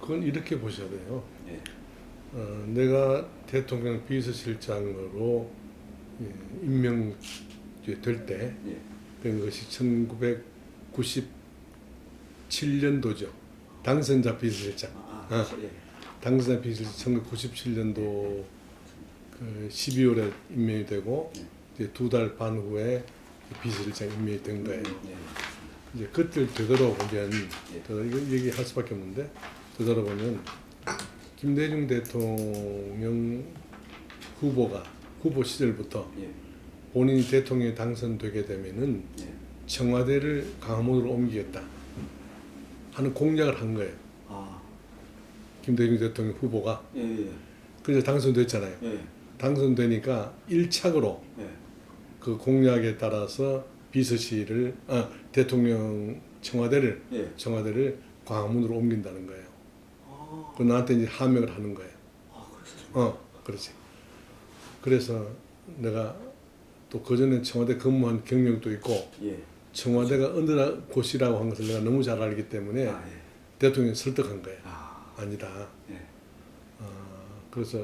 그건 이렇게 보셔야 돼요. 예. 내가 대통령 비서실장으로 임명될 때, 예. 그것이 1997년도죠. 당선자 비서실장. 예. 당선자 비서실장 1997년도 그 12월에 임명이 되고 이제 2달 반 후에 비서실장 임명이 된 거예요. 예. 이제 그때를 되돌아보면 예. 이거 얘기할 수밖에 없는데 되돌아보면 김대중 대통령 후보 시절부터 예. 본인이 대통령에 당선되게 되면은 예. 청와대를 광화문으로 옮기겠다 하는 공약을 한 거예요. 아. 김대중 대통령 후보가. 예. 예. 그래서 당선됐잖아요. 예. 당선되니까 1착으로 예. 그 공약에 따라서 비서실을 대통령 청와대를 예. 광화문으로 옮긴다는 거예요. 아. 그 나한테 이제 하명을 하는 거예요. 아, 그렇습니까? 그렇지. 그래서 내가 또 그전에 청와대 근무한 경력도 있고 예. 청와대가 어느 곳이라고 한 것을 내가 너무 잘 알기 때문에 아, 예. 대통령이 설득한 거예요. 아. 아니다. 예. 그래서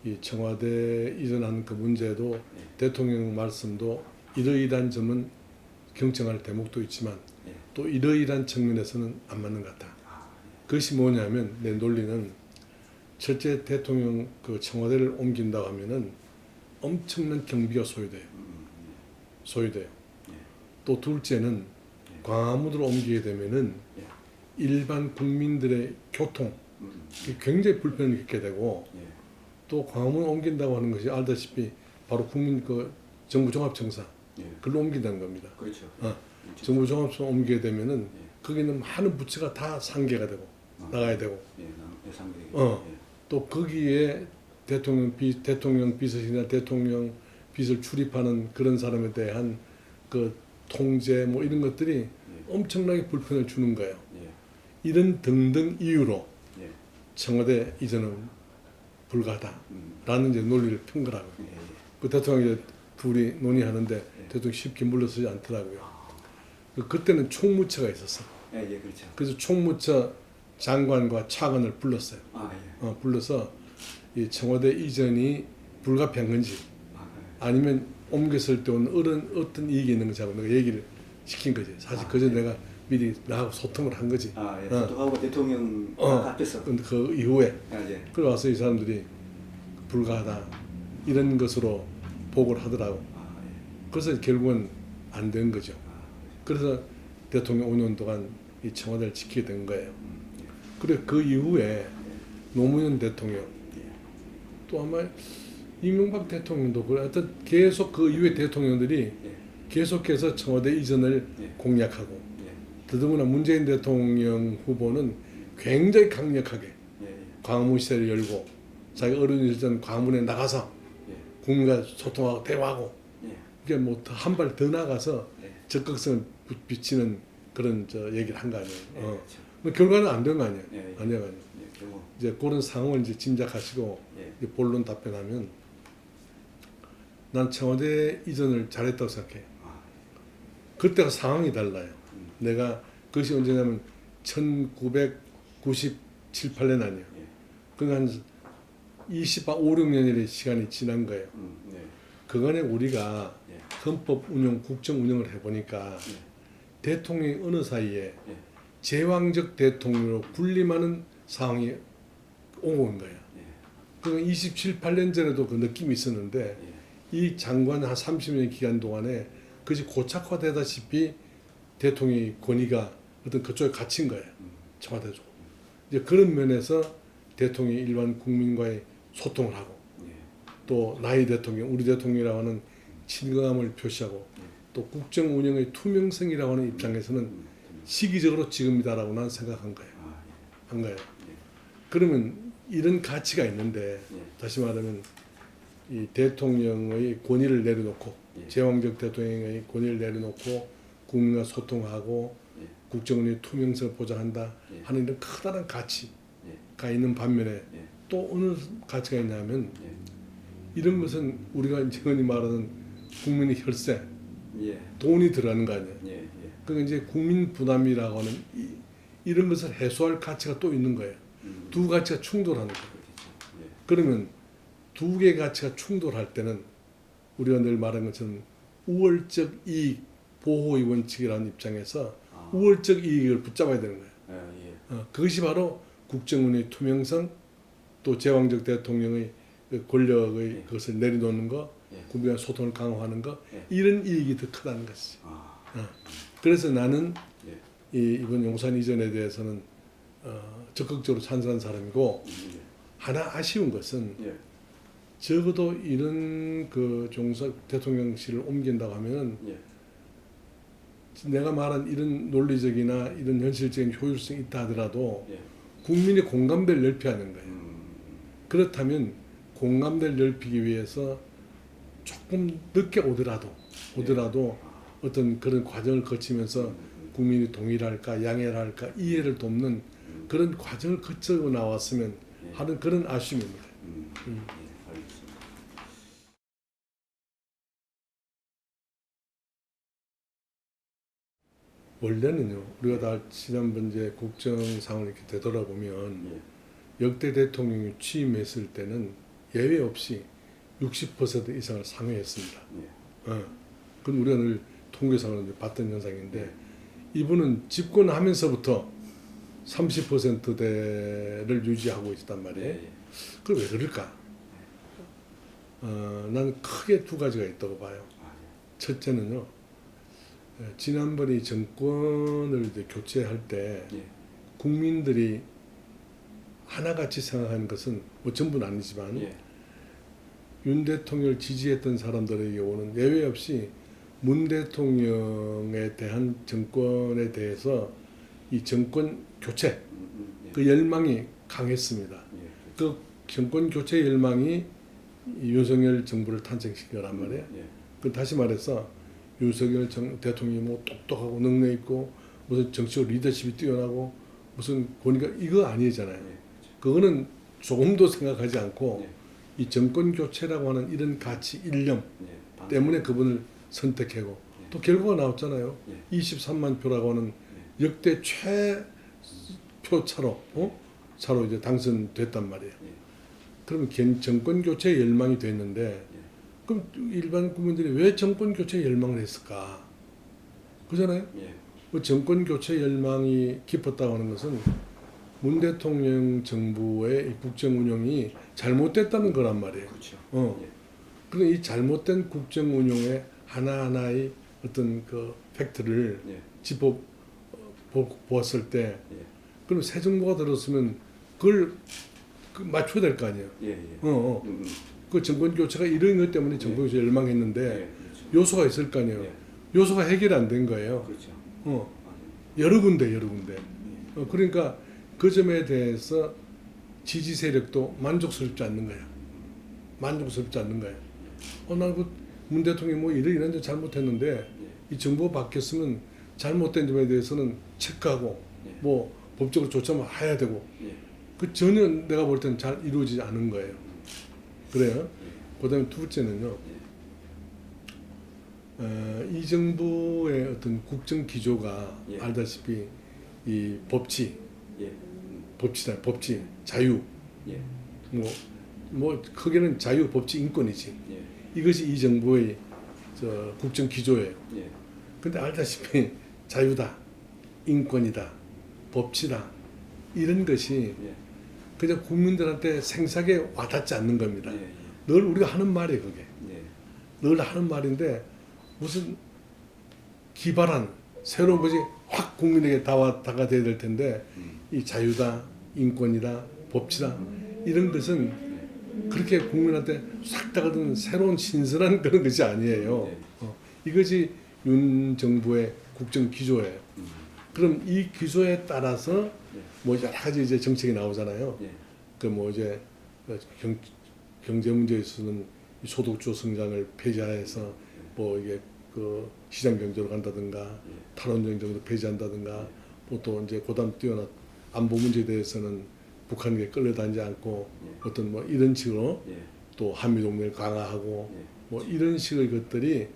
이 청와대 이전하는 그 문제도 예. 대통령 말씀도 이러이러한 점은 경청할 대목도 있지만 예. 또 이러이러한 측면에서는 안 맞는 것 같다. 아, 그것이 뭐냐면 내 논리는 첫째 대통령 그 청와대를 옮긴다고 하면은 엄청난 경비가 소요돼요. 소요돼요. 예. 또 둘째는 예. 광화문으로 옮기게 되면은 예. 일반 국민들의 교통 음. 굉장히 불편을 겪게 되고 예. 또 광화문 옮긴다고 하는 것이 알다시피 바로 국민 그 정부종합청사 예. 그걸로 옮긴다는 겁니다. 그렇죠. 그렇죠. 그렇죠. 정부종합청사 옮기게 되면은 예. 거기는 많은 부처가 다 상계가 되고 나가야 되고 예. 예상되게. 어. 또 거기에 대통령 비서실이나 대통령 비서를 출입하는 그런 사람에 대한 그 통제 뭐 이런 것들이 예. 엄청나게 불편을 주는 거예요. 예. 이런 등등 이유로 예. 청와대 이전은 불가하다라는 이제 논리를 편 거라고요. 예. 그 대통령이 둘이 논의하는데 대통령이 쉽게 물러서지 않더라고요. 그때는 총무처가 있었어. 예. 예. 그렇죠. 그래서 총무처 장관과 차관을 불렀어요. 아, 예. 불러서 이 청와대 이전이 불가피한 건지 아, 아니면 옮겼을 때 온 어떤 이익이 있는 건지 하고 내가 얘기를 시킨 거지. 사실 그전에 내가 미리 나하고 소통을 한 거지. 예. 소통하고 대통령 앞에서. 근데 그 이후에 아, 예. 그래 와서 이 사람들이 불가하다 이런 것으로 보고를 하더라고. 아, 예. 그래서 결국은 안 된 거죠. 아, 그래서 대통령 5년 동안 이 청와대를 지키게 된 거예요. 예. 그래 그 이후에 노무현 대통령 예. 또 아마 이명박 대통령도 그래. 하여튼 계속 그 이후에 대통령들이 예. 계속해서 청와대 이전을 예. 공약하고 예. 더더구나 문재인 대통령 후보는 굉장히 강력하게 예. 광화문 시대를 열고 자기 어른이 전 광화문에 나가서 예. 국민과 소통하고 대화하고 예. 이게 뭐 한 발 더 나가서 예. 적극성을 비치는 그런 얘기를 한 거 아니에요. 그렇죠. 뭐 결과는 안 된 거 아니에요. 예. 안 돼가지고 예. 결국. 이제 그런 상황을 이제 짐작하시고 예. 이제 본론 답변하면 난 청와대 이전을 잘했다고 생각해. 아, 그때가 상황이 달라요. 내가 그것이 언제냐면 1997, 8년 아니에요. 예. 그러니까 한 5, 6년의 시간이 지난 거예요. 네. 그간에 우리가 예. 헌법 운영, 국정 운영을 해보니까 예. 대통령이 어느 사이에 예. 제왕적 대통령으로 군림하는 상황이 오고 온 거예요. 예. 그러니까 27, 8년 전에도 그 느낌이 있었는데 예. 이 장관 한 30년 기간 동안에 그것이 고착화되다시피 대통령의 권위가 어떤 그쪽에 갇힌 거예요. 청와대 쪽. 이제 그런 면에서 대통령이 일반 국민과의 소통을 하고 예. 또 나의 대통령, 우리 대통령이라고 하는 친근함을 표시하고 또 국정 운영의 투명성이라고 하는 입장에서는 시기적으로 지금이다라고 나는 생각한 거예요. 아, 한 거예요. 예. 그러면 이런 가치가 있는데 예. 다시 말하면 이 대통령의 권위를 내려놓고 예. 제왕적 대통령의 권위를 내려놓고 국민과 소통하고 예. 국정운영의 투명성을 보장한다 예. 하는 이런 커다란 가치가 예. 있는 반면에 예. 또 어느 가치가 있냐면 예. 이런 것은 우리가 이제 흔히 말하는 국민의 혈세, 예. 돈이 들어가는 거 아니에요. 예. 예. 그러니까 이제 국민 부담이라고 하는 이런 것을 해소할 가치가 또 있는 거예요. 두 가치가 충돌하는 거예요. 그렇겠죠. 예. 그러면 두 개의 가치가 충돌할 때는 우리가 늘 말한 것처럼 우월적 이익 보호의 원칙이라는 입장에서 아. 우월적 이익을 붙잡아야 되는 거예요. 예. 그것이 바로 국정운의 투명성, 또 제왕적 대통령의 그 권력의 예. 그것을 내려놓는 거, 예. 국민과 소통을 강화하는 거, 예. 이런 이익이 더 크다는 것이죠. 아. 그래서 나는 예. 이번 용산 이전에 대해서는 적극적으로 찬성한 사람이고, 예. 하나 아쉬운 것은 예. 적어도 이런 그 대통령실을 옮긴다고 하면은 예. 내가 말한 이런 논리적이나 이런 현실적인 효율성이 있다 하더라도 예. 국민의 공감대를 넓혀야 하는 거예요. 그렇다면 공감대를 넓히기 위해서 조금 늦게 오더라도 어떤 그런 과정을 거치면서 국민이 동의를 할까 양해를 할까 이해를 돕는 그런 과정을 거쳐 나왔으면 예. 하는 그런 아쉬움입니다. 예. 알겠습니다. 원래는요, 우리가 다 지난번 이제 국정 상황을 이렇게 되돌아보면 예. 역대 대통령이 취임했을 때는 예외 없이 60% 이상을 상회했습니다. 예. 그건 우리가 늘 통계상으로 이제 봤던 현상인데 예. 이분은 집권하면서부터 30%대를 유지하고 있단 말이에요. 예. 그럼 왜 그럴까? 나는 크게 두 가지가 있다고 봐요. 아, 예. 첫째는요, 지난번에 정권을 이제 교체할 때 예. 국민들이 하나같이 생각하는 것은 뭐 전부는 아니지만 예. 윤 대통령을 지지했던 사람들의 경우는 예외 없이 문 대통령에 대한 정권에 대해서 이 정권 교체 예. 그 열망이 강했습니다. 예. 그 정권 교체 열망이 이 윤석열 정부를 탄생시킨 거란 말이에요. 예. 그 다시 말해서 윤석열 대통령이 뭐 똑똑하고 능력 있고 무슨 정치적 리더십이 뛰어나고 무슨 보니까 이거 아니잖아요. 예. 그거는 조금도 생각하지 않고 예. 이 정권 교체라고 하는 이런 가치 일념 예. 때문에 그분을 선택하고 예. 또 결과가 나왔잖아요. 예. 23만 표라고 하는 역대 최표 차로 이제 당선됐단 말이에요. 예. 그러면 정권 교체 열망이 됐는데 예. 그럼 일반 국민들이 왜 정권 교체 열망을 했을까? 그잖아요. 예. 그 정권 교체 열망이 깊었다고 하는 것은 문 대통령 정부의 이 국정 운영이 잘못됐다는 거란 말이에요. 그렇죠. 예. 그런 이 잘못된 국정 운영의 하나하나의 어떤 그 팩트를 예. 짚어 보았을 때, 예. 그럼 새 정부가 들었으면 그걸 맞춰야 될 거 아니에요. 예. 예. 그 정권 교체가 이런 것 때문에 정권 교체 열망했는데 예. 그렇죠. 요소가 있을 거 아니에요. 예. 요소가 해결이 안 된 거예요. 그렇죠. 여러 군데. 예. 그러니까 그 점에 대해서 지지 세력도 만족스럽지 않는 거야. 만족스럽지 않는 거야. 나문 대통령이 뭐 이런 데 잘못했는데 예. 이 정부가 바뀌었으면 잘못된 점에 대해서는 체크하고 예. 뭐 법적으로 조처만 해야 되고 예. 그 전혀 내가 볼 때는 잘 이루어지지 않은 거예요. 그래요. 그다음에 두 번째는요. 이 정부의 어떤 국정 기조가 예. 알다시피 이 법치, 예. 법치, 자유, 예. 뭐 크게는 자유, 법치, 인권이지. 예. 이것이 이 정부의 국정 기조예요. 예. 근데 알다시피 자유다, 인권이다, 법치다 이런 것이 예. 그냥 국민들한테 생생하게 와닿지 않는 겁니다. 예. 늘 우리가 하는 말이에요, 그게. 예. 늘 하는 말인데 무슨 기발한 새로운 것이 확 국민에게 다가돼야 될 텐데 이 자유다, 인권이다, 법치다 이런 것은 그렇게 국민한테 싹 다가드는 새로운 신선한 그런 것이 아니에요. 이것이 윤 정부의 국정 기조예요. 그럼 이 기조에 따라서 뭐 여러 가지 이제 정책이 나오잖아요. 예. 그 뭐 이제 경제 문제에 있어서는 소득주 성장을 폐지해서 뭐 이게 그 시장 경제로 간다든가 탈원전 정도 폐지한다든가 뭐 또 이제 그다음 뛰어난 안보 문제에 대해서는 북한에 끌려다니지 않고 어떤 뭐 이런 식으로 예. 또 한미 동맹을 강화하고 예. 뭐 이런 식의 것들이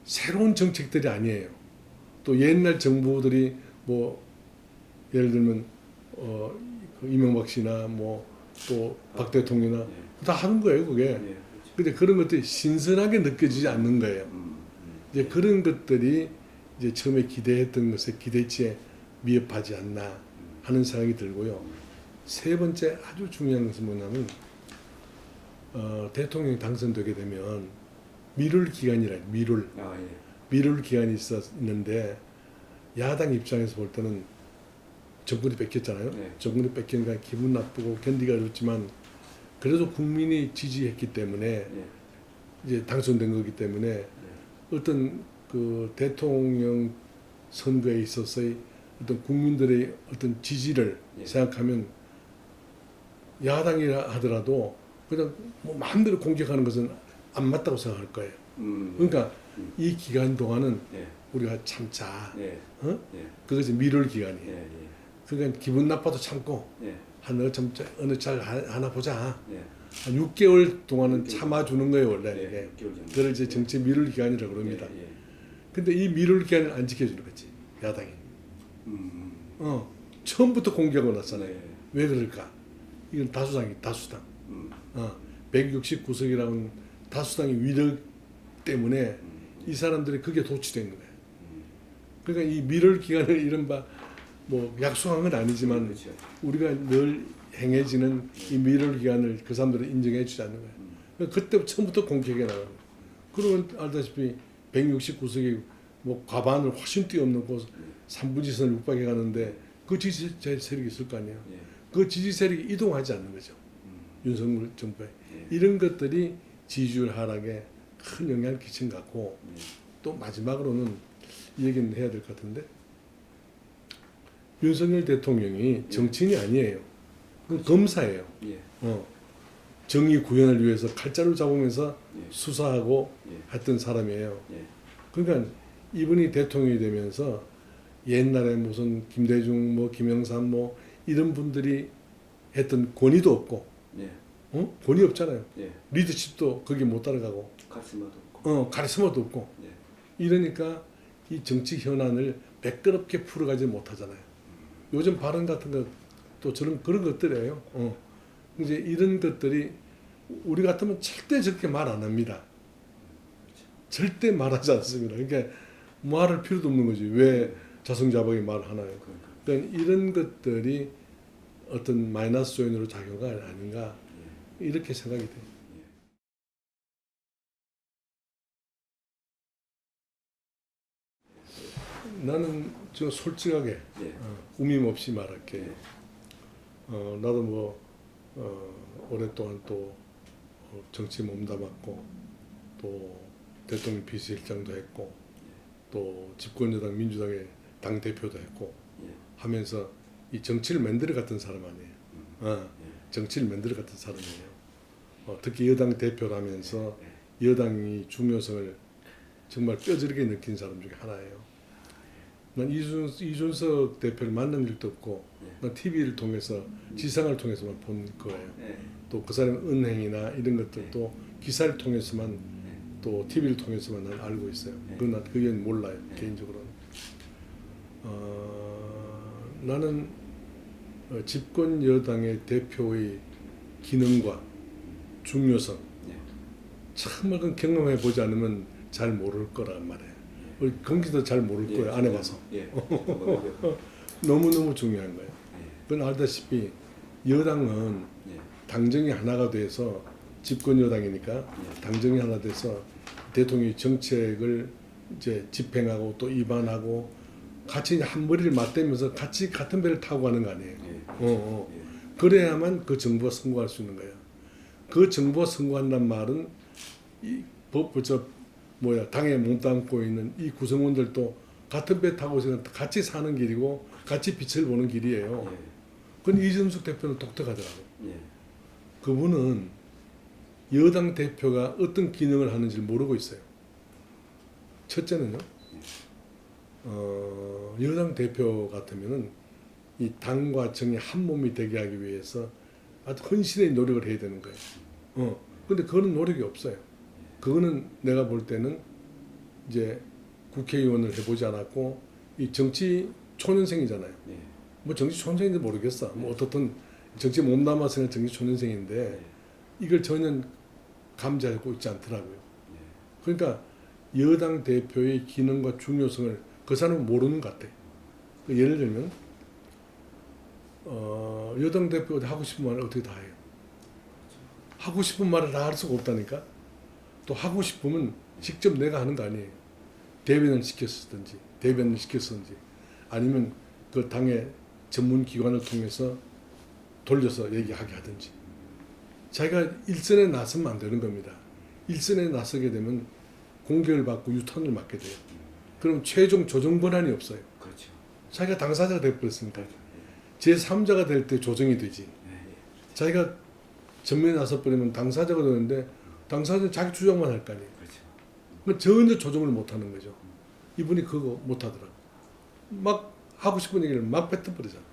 새로운 정책들이 아니에요. 또 옛날 정부들이 뭐 예를 들면 이명박 씨나 뭐 또 박 대통령이나 예. 다 하는 거예요, 그게. 예. 그렇죠. 근데 그런 것들이 신선하게 느껴지지 않는 거예요. 이제 그런 것들이 이제 처음에 기대했던 것의 기대치에 미흡하지 않나 하는 생각이 들고요. 세 번째 아주 중요한 것은 뭐냐면 대통령이 당선되게 되면 미룰 기간이라 미룰 아, 예. 미룰 기간이 있었는데 야당 입장에서 볼 때는 정권이 뺏겼잖아요. 네. 정권이 뺏기니까 기분 나쁘고 견디기 어렵지만 그래도 국민이 지지했기 때문에 예. 이제 당선된 거기 때문에 어떤 그 대통령 선거에 있어서의 어떤 국민들의 어떤 지지를 예. 생각하면 야당이라 하더라도 그냥 뭐 마음대로 공격하는 것은 안 맞다고 생각할 거예요. 그러니까 이 기간 동안은 예. 우리가 참자. 예. 어? 예. 그것이 미룰 기간이에요. 예. 그러니까 기분 나빠도 참고 예. 어느 잘 하나 보자. 예. 한 6개월 동안은 6개월. 참아주는 거예요 원래 예. 이게. 6개월 정도. 그걸 이제 정치 미룰 기간이라고 그럽니다. 예. 예. 근데 이 미룰 기간을 안 지켜주는 거지 야당이. 음. 처음부터 공격을 났잖아요. 네. 왜 그럴까? 이건 다수당. 169석이라는 다수당의 위력 때문에 이 사람들이 그게 도취되는 거예요. 그러니까 이 미룰 기간을 이른바 뭐 약속한 건 아니지만 그렇죠. 우리가 늘 행해지는 이 미룰 기간을 그 사람들은 인정해 주지 않는 거예요. 그러니까 그때 처음부터 공격에 나가는 거예요. 그러면 알다시피 169석이 뭐 과반을 훨씬 뛰어넘고 3분지선을 육박해 가는데 그 지지 세력이 있을 거 아니에요. 예. 그 지지 세력이 이동하지 않는 거죠. 윤석열 정부에. 예. 이런 것들이 지지율 하락에 큰 영향을 끼친 것 같고 예. 또 마지막으로는 이 얘기는 해야 될 것 같은데 윤석열 대통령이 정치인이 아니에요. 그 검사예요. 예. 정의 구현을 위해서 칼자루 잡으면서 예. 수사하고 예. 했던 사람이에요. 예. 그러니까 이분이 대통령이 되면서 옛날에 무슨 김대중 뭐 김영삼 뭐 이런 분들이 했던 권위도 없고 예. 권위 없잖아요. 예. 리더십도 거기 못 따라가고 카리스마도 없고. 카리스마도 없고 예. 이러니까 이 정치 현안을 매끄럽게 풀어가지 못하잖아요. 요즘 발언 같은 것도 저런 그런 것들이에요. 이제 이런 것들이 우리 같으면 절대 저렇게 말 안 합니다. 절대 말하지 않습니다. 그러니까 말할 필요도 없는 거지. 왜 자성자박이 말하나요? 그러니까 이런 것들이 어떤 마이너스 요인으로 작용가 아닌가 이렇게 생각이 돼요. 나는 저 솔직하게 예. 우밈 없이 말할게. 예. 나도 뭐 오랫동안 또 정치 몸담았고 또 대통령 비서실장도 했고 또 집권여당 민주당의 당 대표도 했고 예. 하면서 이 정치를 만들어 갔던 사람 아니에요. 정치를 만들어 갔던 사람이에요. 특히 여당 대표라면서 여당이 중요성을 정말 뼈저리게 느낀 사람 중에 하나예요. 난 이준석 대표를 만난 일도 없고 난 TV를 통해서 지상을 통해서만 본 거예요. 또 그 사람 은행이나 이런 것들도 기사를 통해서만 또 TV를 통해서만 난 알고 있어요. 그건 몰라요 개인적으로는. 나는 집권 여당의 대표의 기능과 중요성 정말 그 경험해 보지 않으면 잘 모를 거란 말이에요. 우리 경기도 잘 모를 거예요. 안 해봐서. 너무너무 중요한 거예요. 그건 알다시피 여당은 당정이 하나가 돼서 집권 여당이니까 당정이 하나 돼서 대통령이 정책을 이제 집행하고 또 입안하고 같이 한 머리를 맞대면서 같이 같은 배를 타고 가는 거 아니에요. 그래야만 그 정부가 성공할 수 있는 거예요. 그 정부가 성공한다는 말은 이 당에 몸담고 있는 이 구성원들도 같은 배 타고 같이 사는 길이고 같이 빛을 보는 길이에요. 그건 이준석 대표는 독특하더라고요. 그분은 여당 대표가 어떤 기능을 하는지 모르고 있어요. 첫째는요. 여당 대표 같으면은 이 당과 정이 한 몸이 되게 하기 위해서 아주 헌신의 노력을 해야 되는 거예요. 근데 그거는 노력이 없어요. 그거는 내가 볼 때는 이제 국회의원을 해보지 않았고 이 정치 초년생이잖아요. 뭐 정치 초년생인지 모르겠어. 뭐 어떻든 정치 몸담아서는 정치 초년생인데 예. 이걸 전혀 감지하고 있지 않더라고요. 예. 그러니까 여당 대표의 기능과 중요성을 그 사람은 모르는 것 같아요. 예를 들면 여당 대표가 하고 싶은 말을 어떻게 다 해요. 하고 싶은 말을 다 할 수가 없다니까. 또 하고 싶으면 직접 내가 하는 거 아니에요. 대변을 시켰든지 아니면 그 당의 전문 기관을 통해서 돌려서 얘기하게 하든지 자기가 일선에 나서면 안 되는 겁니다. 일선에 나서게 되면 공격을 받고 유탄을 맞게 돼요. 그럼 최종 조정 권한이 없어요. 그렇죠. 자기가 당사자가 되어버렸으니까. 예. 제3자가 될 때 조정이 되지. 예. 예. 자기가 전면에 나서버리면 당사자가 되는데 당사자는 자기 주장만 할 거 아니에요. 그렇죠. 그러니까 전혀 조정을 못하는 거죠. 이분이 그거 못하더라고. 막 하고 싶은 얘기를 막 뱉어버리잖아.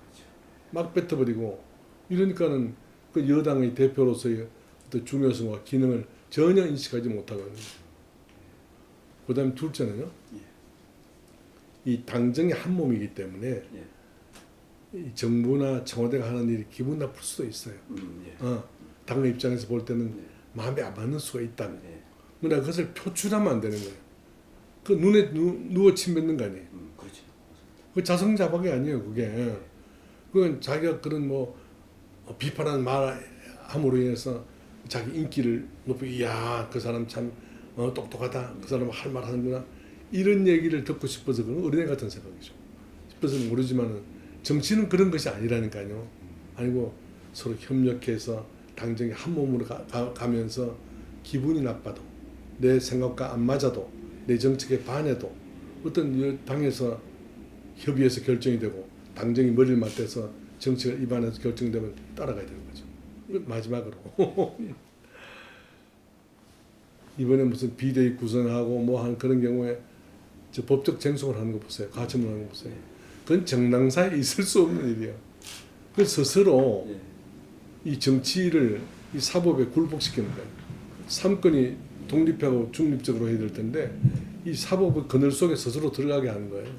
막 뱉어버리고 이러니까는 그 여당의 대표로서의 어떤 중요성과 기능을 전혀 인식하지 못하고 있는 거죠. 그 다음에 둘째는요. 이 당정이 한 몸이기 때문에 예. 이 정부나 청와대가 하는 일이 기분 나쁠 수도 있어요. 예. 당의 입장에서 볼 때는 네. 마음에 안 맞는 수가 있다면. 예. 그러나 그것을 표출하면 안 되는 거예요. 그 눈에 누워 침 뱉는 거 아니에요. 그렇죠. 그 자성자박이 아니에요, 그게. 그건 자기가 그런 비판하는 말 함으로 인해서 자기 인기를 높이고, 이야, 그 사람 참 똑똑하다. 그 사람 할 말 하는구나. 이런 얘기를 듣고 싶어서 그런 어린애 같은 생각이죠. 싶어서 모르지만은 정치는 그런 것이 아니라니까요. 아니고 서로 협력해서 당정이 한 몸으로 가면서 기분이 나빠도 내 생각과 안 맞아도 내 정책에 반해도 어떤 당에서 협의해서 결정이 되고 당정이 머리를 맞대서 정책을 입안해서 결정되면 따라가야 되는 거죠. 마지막으로 이번에 무슨 비대위 구성하고 뭐 한 그런 경우에 저 법적 쟁송을 하는 거 보세요. 가처분 하는 거 보세요. 그건 정당사에 있을 수 없는 일이에요. 그 스스로 예. 이 정치를 이 사법에 굴복시키는 거예요. 삼권이 독립하고 중립적으로 해야 될 텐데 이 사법의 그늘 속에 스스로 들어가게 하는 거예요.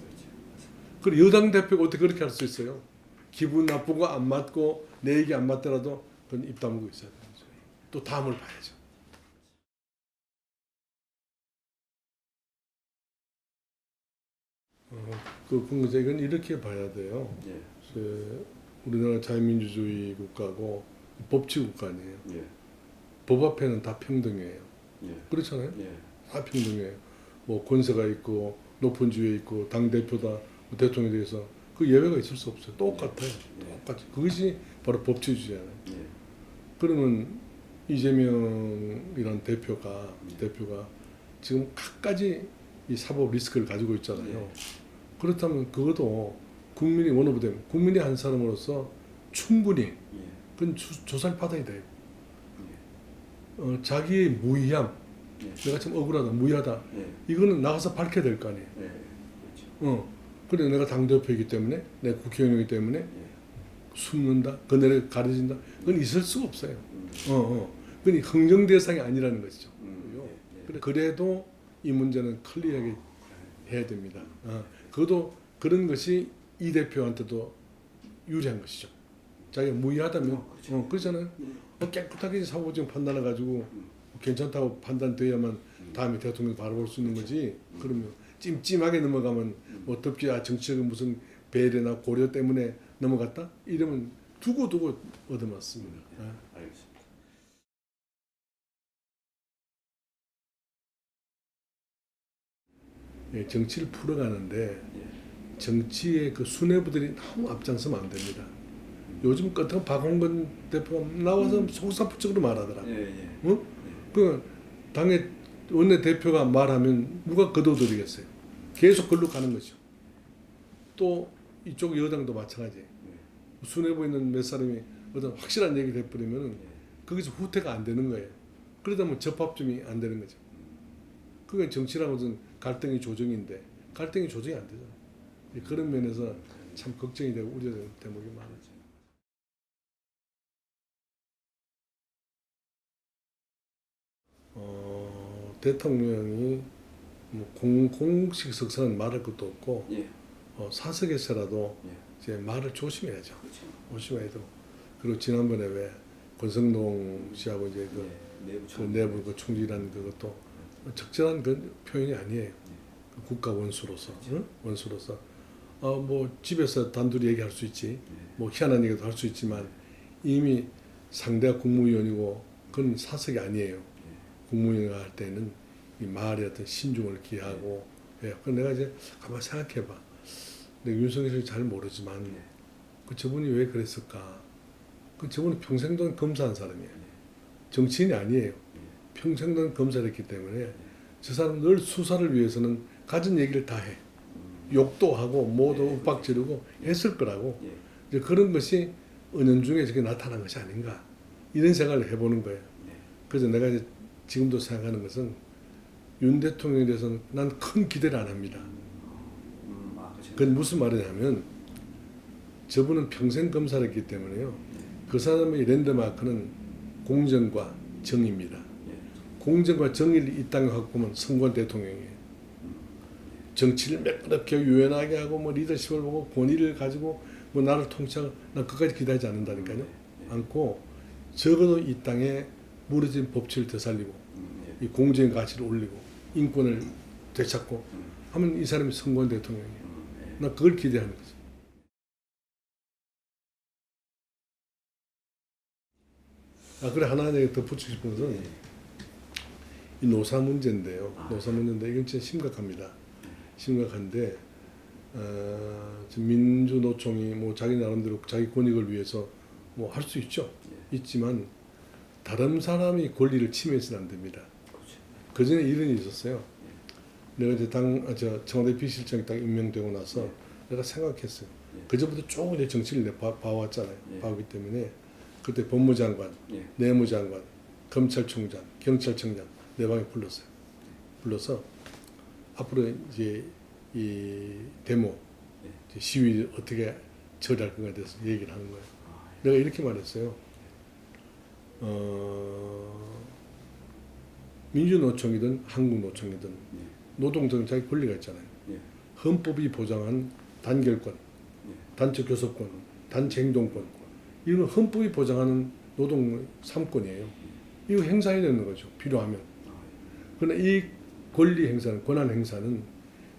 그리고 여당 대표가 어떻게 그렇게 할 수 있어요? 기분 나쁘고 안 맞고 내 얘기 안 맞더라도 그건 입 다물고 있어야 되는 거죠. 또 다음을 봐야죠. 이건 이렇게 봐야 돼요. 예. 우리나라 자유민주주의 국가고 법치 국가 아니에요. 예. 법 앞에는 다 평등해요. 예. 그렇잖아요. 예. 다 평등해요. 뭐 권세가 있고 높은 주에 있고 당 대표다 대통령에 대해서 그 예외가 있을 수 없어요. 똑같아요. 똑같이. 그것이 바로 법치주의잖아요. 예. 그러면 이재명이라는 대표가 지금 갖가지 이 사법 리스크를 가지고 있잖아요. 그렇다면 그것도 국민이 원오브되면 국민의 한 사람으로서 충분히 예. 그건 조사를 받아야 돼요. 예. 자기의 무의함, 예. 내가 참 억울하다, 무의하다. 예. 이거는 나가서 밝혀야 될 거 아니에요. 예. 그렇죠. 그래 내가 당대표이기 때문에, 내가 국회의원이기 때문에 예. 숨는다, 그네를 가려진다. 그건 있을 수가 없어요. 그건 흥정 대상이 아니라는 것이죠. 예. 그래도 이 문제는 클리어하게 해야 됩니다. 그것도 그런 것이 이 대표한테도 유리한 것이죠. 자기가 무의하다면, 그렇죠. 그렇잖아요. 깨끗하게 사고적 판단해 가지고 괜찮다고 판단돼야만 다음에 대통령 바라볼 수 있는 거지. 그러면 찜찜하게 넘어가면 뭐 덥지 정치적인 무슨 배려나 고려 때문에 넘어갔다 이러면 두고 얻어맞습니다. 알겠습니다. 예, 정치를 풀어가는데 예. 정치의 그 수뇌부들이 너무 앞장서면 안 됩니다. 요즘 같은 박홍근 대표가 나와서 속사포적으로 말하더라. 예. 그 당의 원내 대표가 말하면 누가 거둬들이겠어요. 계속 걸로 가는 거죠. 또 이쪽 여당도 마찬가지. 수뇌부에 있는 몇 사람이 어떤 확실한 얘기를 해버리면 거기서 후퇴가 안 되는 거예요. 그러다 보면 접합점이 안 되는 거죠. 그게 정치라는 것은 갈등이 조정인데 갈등이 조정이 안 되잖아요. 그런 면에서 참 걱정이 되고 우려되는 대목이 많아요. 대통령이 뭐 공식 석상은 말할 것도 없고 예. 사석에서라도 예. 이제 말을 조심해야죠. 그렇죠. 조심해야 되고 그리고 지난번에 왜 권성동 씨하고 이제 그 내부 그 총질한 그것도 적절한 그 표현이 아니에요. 그 국가 원수로서, 응? 원수로서. 뭐 집에서 단둘이 얘기할 수 있지, 뭐 희한한 얘기도 할 수 있지만 이미 상대가 국무위원이고 그건 사석이 아니에요. 국무위원가 할 때는 이 말의 어떤 신중을 기하고, 예. 그 내가 이제 가만 생각해봐. 내가 윤석열 씨를 잘 모르지만 그 저분이 왜 그랬을까? 그 저분은 평생 동안 검사한 사람이에요. 정치인이 아니에요. 평생 동안 검사를 했기 때문에 저 사람은 늘 수사를 위해서는 가진 얘기를 다 해. 욕도 하고 뭐도 윽박지르고 했을 거라고. 이제 그런 것이 은연중에 저게 나타난 것이 아닌가, 이런 생각을 해보는 거예요. 그래서 내가 이제 지금도 생각하는 것은 윤 대통령에 대해서는 난 큰 기대를 안 합니다. 그건 무슨 말이냐면 저분은 평생 검사를 했기 때문에요. 그 사람의 랜드마크는 공정과 정의입니다. 공정과 정의를 이 땅에 갖고 보면 선거한 대통령이에요. 정치를 매끄럽게 유연하게 하고 뭐 리더십을 보고 권위를 가지고 뭐 나를 통치하고, 난 그까지 기대하지 않는다니까요. 않고 적어도 이 땅에 무너진 법치를 되살리고 이 공정의 가치를 올리고 인권을 되찾고 하면 이 사람이 선거한 대통령이에요. 난 그걸 기대하는 거죠. 그래 하나 내가 덧붙이고 싶은 것은 이 노사 문제인데요. 노사 문제인데 이건 진짜 심각합니다. 심각한데 지금 민주노총이 뭐 자기 나름대로 자기 권익을 위해서 뭐 할 수 있죠. 있지만 다른 사람이 권리를 침해해서는 안 됩니다. 그 전에 이런 일이 있었어요. 내가 이제 청와대 비실장이 딱 임명되고 나서 내가 생각했어요. 그저부터 쭉 이제 정치를 봐왔잖아요. 봐오기 때문에 그때 법무장관, 내무장관, 검찰총장, 경찰청장 네 방에 불렀어요. 불러서 앞으로 이제 이 데모, 이제 시위 어떻게 처리할 건가에 대해서 얘기를 하는 거예요. 내가 이렇게 말했어요. 민주노총이든 한국노총이든 노동자는 자기 권리가 있잖아요. 헌법이 보장한 단결권, 단체 교섭권, 단체 행동권, 이건 헌법이 보장하는 노동 3권이에요. 이거 행사해야 되는 거죠. 필요하면. 그러나 이 권리 행사는, 권한 행사는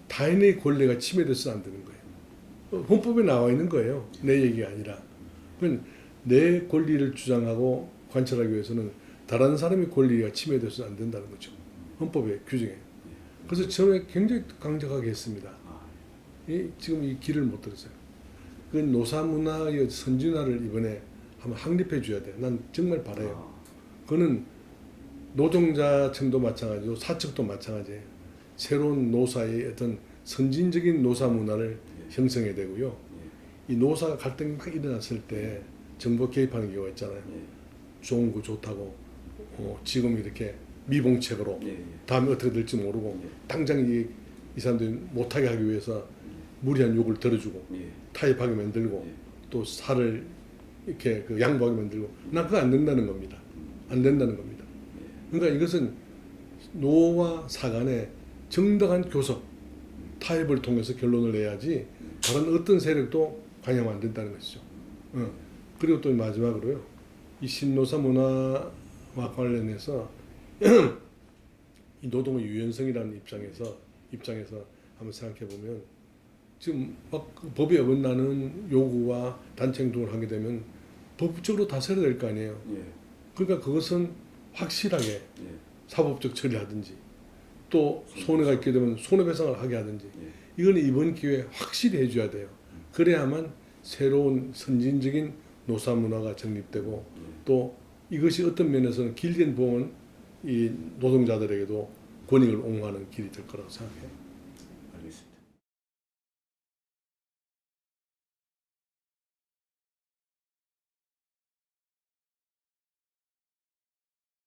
타인의 권리가 침해돼서는 안 되는 거예요. 헌법에 나와 있는 거예요. 내 얘기가 아니라. 그건 내 권리를 주장하고 관철하기 위해서는 다른 사람의 권리가 침해돼서는 안 된다는 거죠. 헌법의 규정에. 그래서 처음에 굉장히 강력하게 했습니다. 지금 이 길을 못 들었어요. 그 노사 문화의 선진화를 이번에 한번 확립해 줘야 돼. 난 정말 바라요. 그거는 노동자층도 마찬가지고 사측도 마찬가지예요. 새로운 노사의 어떤 선진적인 노사 문화를 형성해야 되고요. 이 노사 갈등이 막 일어났을 때 정부 개입하는 경우가 있잖아요. 좋은 거 좋다고 지금 이렇게 미봉책으로 다음에 어떻게 될지 모르고 당장 이 사람들이 못하게 하기 위해서 무리한 욕을 들어주고 타협하게 만들고 또 살을 이렇게 그 양보하게 만들고, 난 그거 안 된다는 겁니다. 안 된다는 겁니다. 그러니까 이것은 노와 사 간의 정당한 교섭, 타협을 통해서 결론을 내야지 다른 어떤 세력도 관여하면 안 된다는 것이죠. 그리고 또 마지막으로요. 이 신노사 문화와 관련해서 이 노동의 유연성이라는 입장에서 한번 생각해 보면 지금 막 법에 어긋나는 요구와 단체 행동을 하게 되면 법적으로 다스려야 될 거 아니에요. 그러니까 그것은 확실하게 사법적 처리하든지 또 손해가 있게 되면 손해배상을 하게 하든지 이건 이번 기회에 확실히 해줘야 돼요. 그래야만 새로운 선진적인 노사 문화가 정립되고 또 이것이 어떤 면에서는 길게 보면 이 노동자들에게도 권익을 옹호하는 길이 될 거라고 생각해요. 알겠습니다.